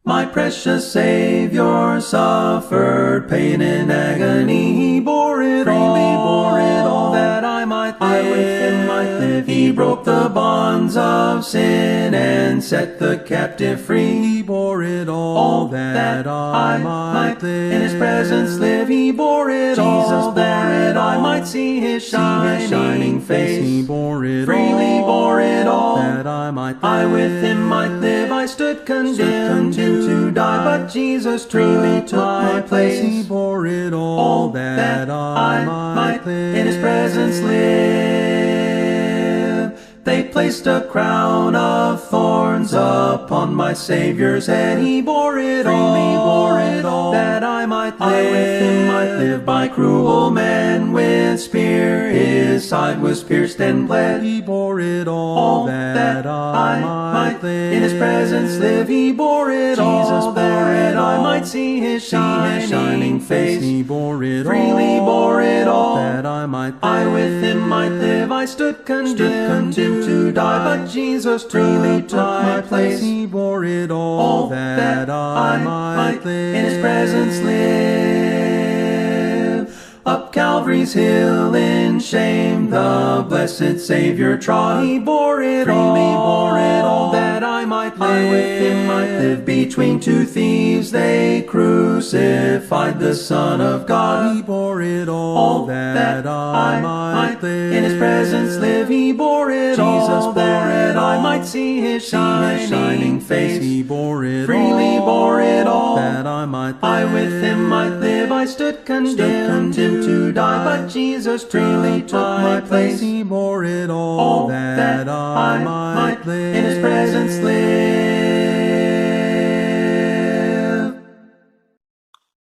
My precious Savior suffered pain and agony. He bore it all, that I might live. I with him might live. He broke the bonds of sin and set the captive free. He bore it all, that I might live. In his presence live. He bore it all, that I might see his shining face. He bore it freely bore it all, that I might live. I with him might live. I stood condemned to die, but Jesus truly took my place. He bore it all, that I might live. In his presence live. They placed a crown of thorns upon my Savior's head. He bore it all, that I might live. I with him might live. By cruel men with spear his side was pierced and bled. He bore it all, that I might live. In his presence live. He bore it all, that I might see his shining face. He bore it freely bore it all, that I might live. I with him might live. I stood condemned to die, but Jesus truly took my place. He bore it all, that I might live. In his presence live. Up Calvary's hill in shame the blessed Savior trod. He bore it all, that I might live. I with him might live. Between two thieves they crucified the Son of God. He bore it all, that I might live. In his presence live. He bore it all, that I might see his shining face. He bore it freely bore it all, that I might live. I with him might live. I stood condemned to die, but Jesus truly took my place. He bore it all, that I might live. In his presence live.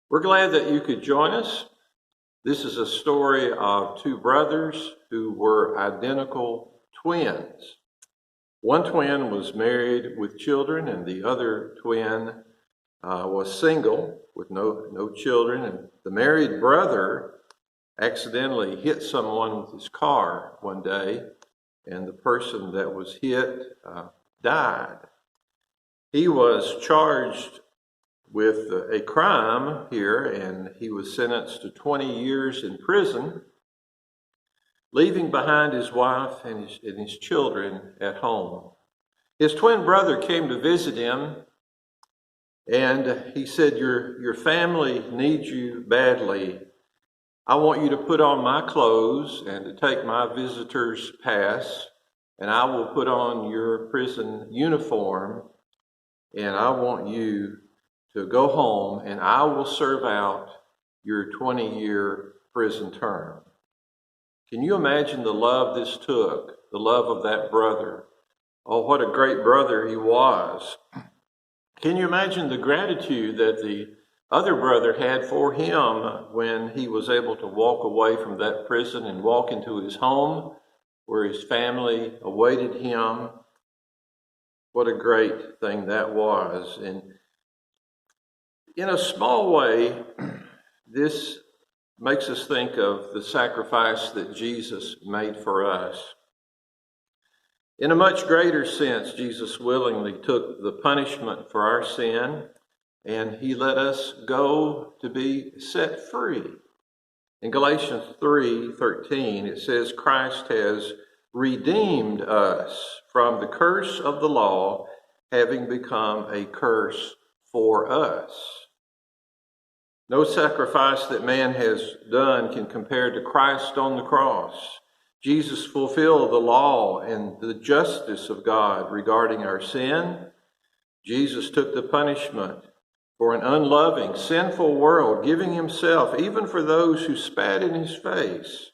We're glad that you could join us. This is a story of two brothers who were identical twins. One twin was married with children, and the other twin was single with no children. And the married brother accidentally hit someone with his car one day, and the person that was hit died. He was charged with a crime here, and he was sentenced to 20 years in prison, leaving behind his wife and his children at home. His twin brother came to visit him, and he said, your family needs you badly. I want you to put on my clothes and to take my visitor's pass, and I will put on your prison uniform, and I want you to go home, and I will serve out your 20-year prison term. Can you imagine the love this took, the love of that brother? Oh, what a great brother he was. Can you imagine the gratitude that the other brother had for him when he was able to walk away from that prison and walk into his home where his family awaited him? What a great thing that was. And in a small way, this makes us think of the sacrifice that Jesus made for us. In a much greater sense, Jesus willingly took the punishment for our sin, and he let us go to be set free. In Galatians 3:13, it says, Christ has redeemed us from the curse of the law, having become a curse for us. No sacrifice that man has done can compare to Christ on the cross. Jesus fulfilled the law and the justice of God regarding our sin. Jesus took the punishment for an unloving, sinful world, giving himself even for those who spat in his face,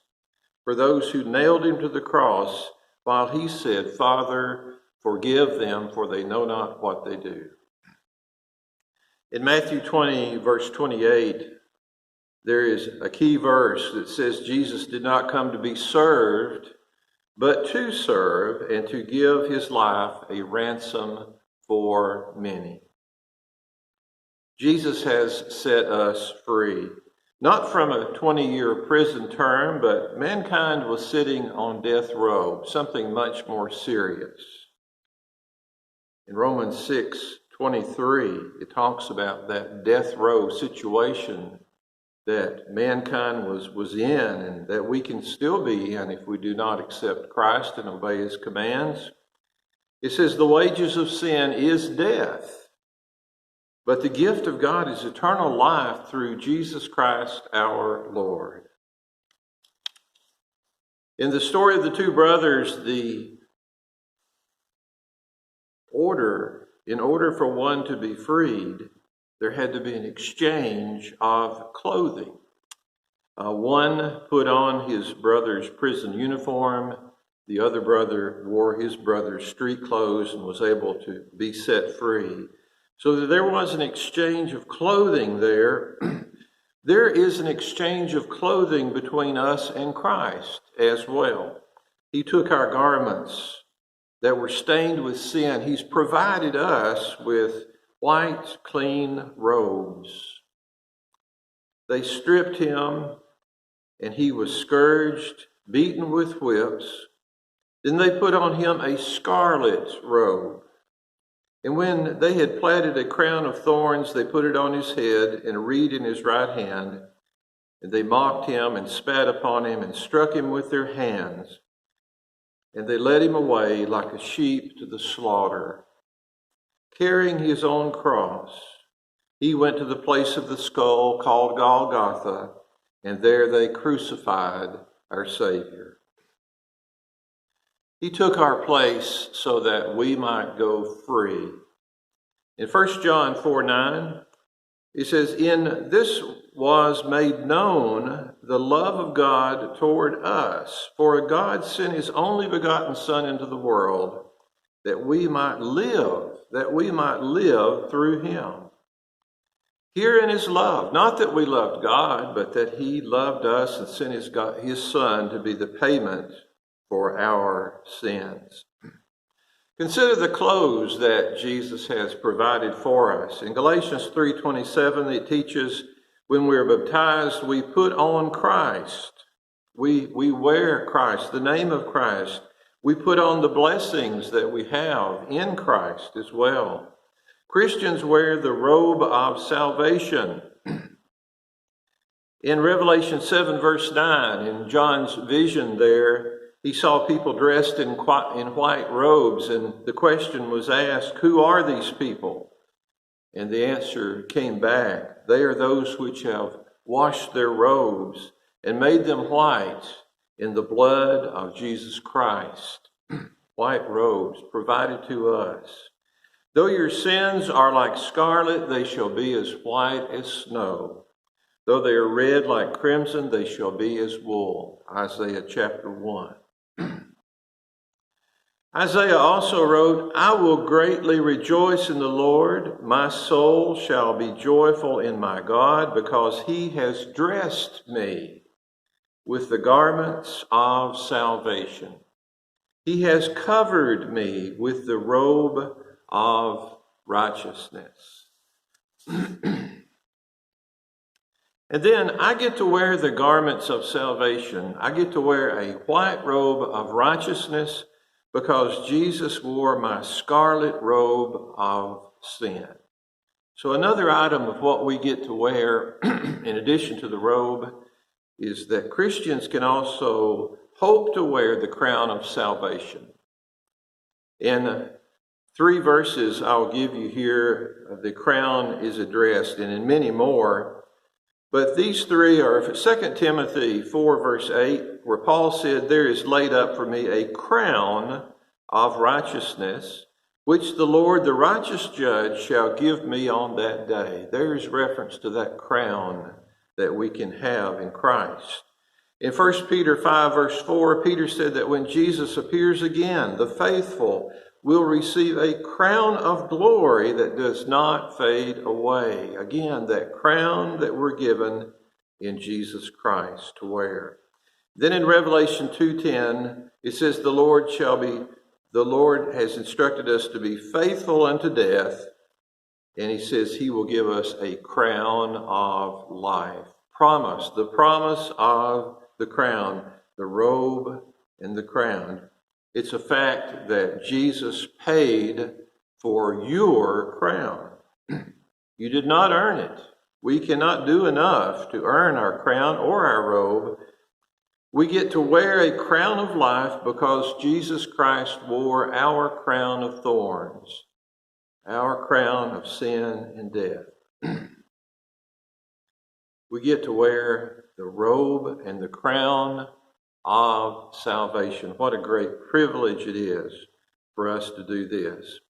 for those who nailed him to the cross, while he said, Father, forgive them, for they know not what they do. In Matthew 20, verse 28, there is a key verse that says Jesus did not come to be served, but to serve and to give his life a ransom for many. Jesus has set us free, not from a 20-year prison term, but mankind was sitting on death row, something much more serious. In Romans 6, 23, it talks about that death row situation that mankind was in and that we can still be in if we do not accept Christ and obey his commands. It says the wages of sin is death, but the gift of God is eternal life through Jesus Christ our Lord. In the story of the two brothers, in order for one to be freed, there had to be an exchange of clothing. One put on his brother's prison uniform. The other brother wore his brother's street clothes and was able to be set free. So that there was an exchange of clothing there. There is an exchange of clothing between us and Christ as well. He took our garments that were stained with sin. He's provided us with white, clean robes. They stripped him, and he was scourged, beaten with whips. Then they put on him a scarlet robe. And when they had plaited a crown of thorns, they put it on his head and a reed in his right hand. And they mocked him and spat upon him and struck him with their hands. And they led him away like a sheep to the slaughter. Carrying his own cross, he went to the place of the skull called Golgotha, and there they crucified our Savior. He took our place so that we might go free. In 1 John 4:9, it says, "In this was made known the love of God toward us, for God sent his only begotten Son into the world, that we might live through him." Herein is love, not that we loved God, but that he loved us and sent his Son to be the payment for our sins. Consider the clothes that Jesus has provided for us. In Galatians 3:27, it teaches when we're baptized, we put on Christ. We wear Christ, the name of Christ. We put on the blessings that we have in Christ as well. Christians wear the robe of salvation. In Revelation 7, verse 9, in John's vision there, he saw people dressed in white robes, and the question was asked, who are these people? And the answer came back, they are those which have washed their robes and made them white in the blood of Jesus Christ. White robes provided to us. Though your sins are like scarlet, they shall be as white as snow. Though they are red like crimson, they shall be as wool. Isaiah chapter 1. Isaiah also wrote, "I will greatly rejoice in the Lord. My soul shall be joyful in my God, because he has dressed me with the garments of salvation. He has covered me with the robe of righteousness." And then I get to wear the garments of salvation. I get to wear a white robe of righteousness because Jesus wore my scarlet robe of sin. So another item of what we get to wear, in addition to the robe, is that Christians can also hope to wear the crown of salvation. In 3 verses I'll give you here, the crown is addressed, and in many more. But these 3 are 2 Timothy 4, verse 8, where Paul said, "There is laid up for me a crown of righteousness, which the Lord, the righteous judge, shall give me on that day." There's reference to that crown that we can have in Christ. In 1 Peter 5, verse 4, Peter said that when Jesus appears again, the faithful will receive a crown of glory that does not fade away. Again, that crown that we're given in Jesus Christ to wear. Then in Revelation 2:10, it says, the Lord has instructed us to be faithful unto death, and he says he will give us a crown of life. The promise of the crown, the robe and the crown. It's a fact that Jesus paid for your crown. You did not earn it. We cannot do enough to earn our crown or our robe. We get to wear a crown of life because Jesus Christ wore our crown of thorns, our crown of sin and death. We get to wear the robe and the crown of salvation. What a great privilege it is for us to do this.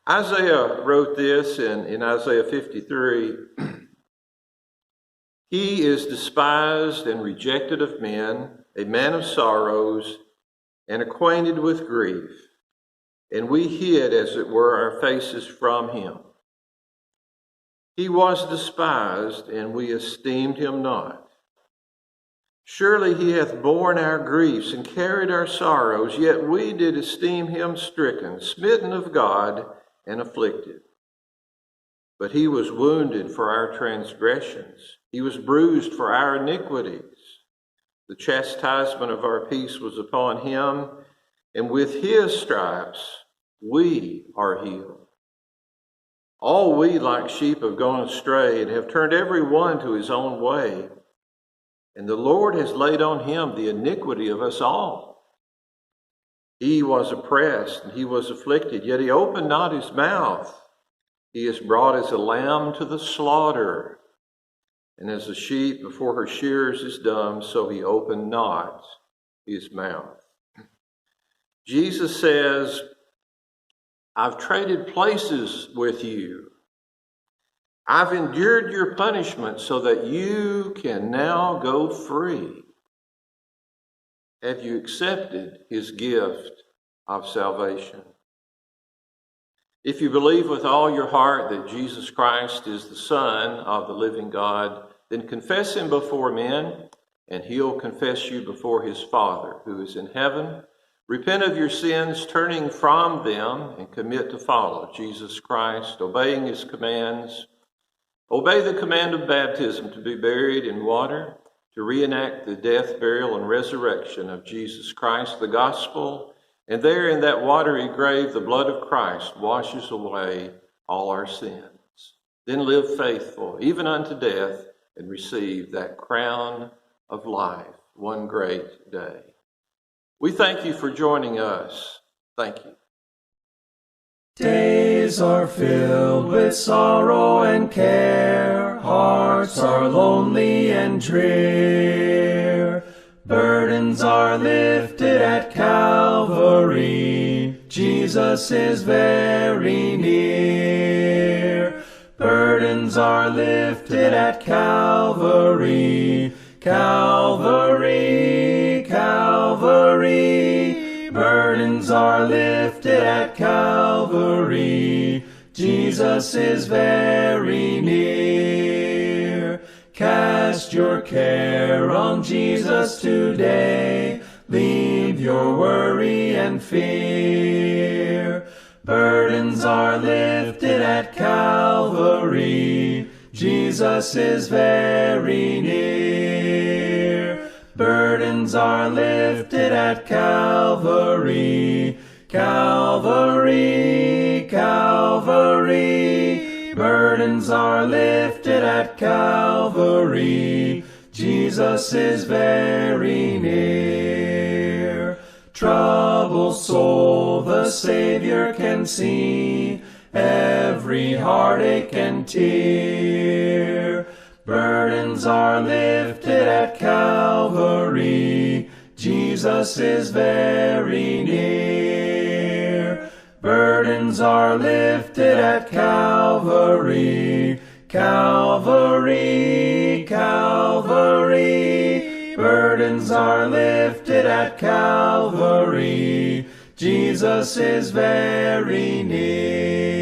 Isaiah wrote this in Isaiah 53. He is despised and rejected of men, a man of sorrows and acquainted with grief. And we hid, as it were, our faces from him. He was despised, and we esteemed him not. Surely he hath borne our griefs and carried our sorrows, yet we did esteem him stricken, smitten of God, and afflicted. But he was wounded for our transgressions. He was bruised for our iniquities. The chastisement of our peace was upon him, and with his stripes we are healed. All we like sheep have gone astray, and have turned every one to his own way. And the Lord has laid on him the iniquity of us all. He was oppressed, and he was afflicted, yet he opened not his mouth. He is brought as a lamb to the slaughter, and as a sheep before her shearers is dumb, so he opened not his mouth. Jesus says, I've traded places with you. I've endured your punishment so that you can now go free. Have you accepted his gift of salvation? If you believe with all your heart that Jesus Christ is the Son of the living God, then confess him before men, and he'll confess you before his Father who is in heaven. Repent of your sins, turning from them, and commit to follow Jesus Christ, obeying his commands. Obey the command of baptism to be buried in water, to reenact the death, burial, and resurrection of Jesus Christ, the gospel. And there in that watery grave, the blood of Christ washes away all our sins. Then live faithful, even unto death, and receive that crown of life one great day. We thank you for joining us. Thank you. Days are filled with sorrow and care. Hearts are lonely and drear. Burdens are lifted at Calvary. Jesus is very near. Burdens are lifted at Calvary. Calvary, Calvary. Burdens are lifted at Calvary. Jesus is very near. Cast your care on Jesus today. Leave your worry and fear. Burdens are lifted at Calvary. Jesus is very near. Burdens are lifted at Calvary. Calvary, Calvary. Burdens are lifted at Calvary. Jesus is very near. Troubled soul, the Savior can see every heartache and tear. Burdens are lifted at Calvary. Jesus is very near. Burdens are lifted at Calvary. Calvary, Calvary. Burdens are lifted at Calvary. Jesus is very near.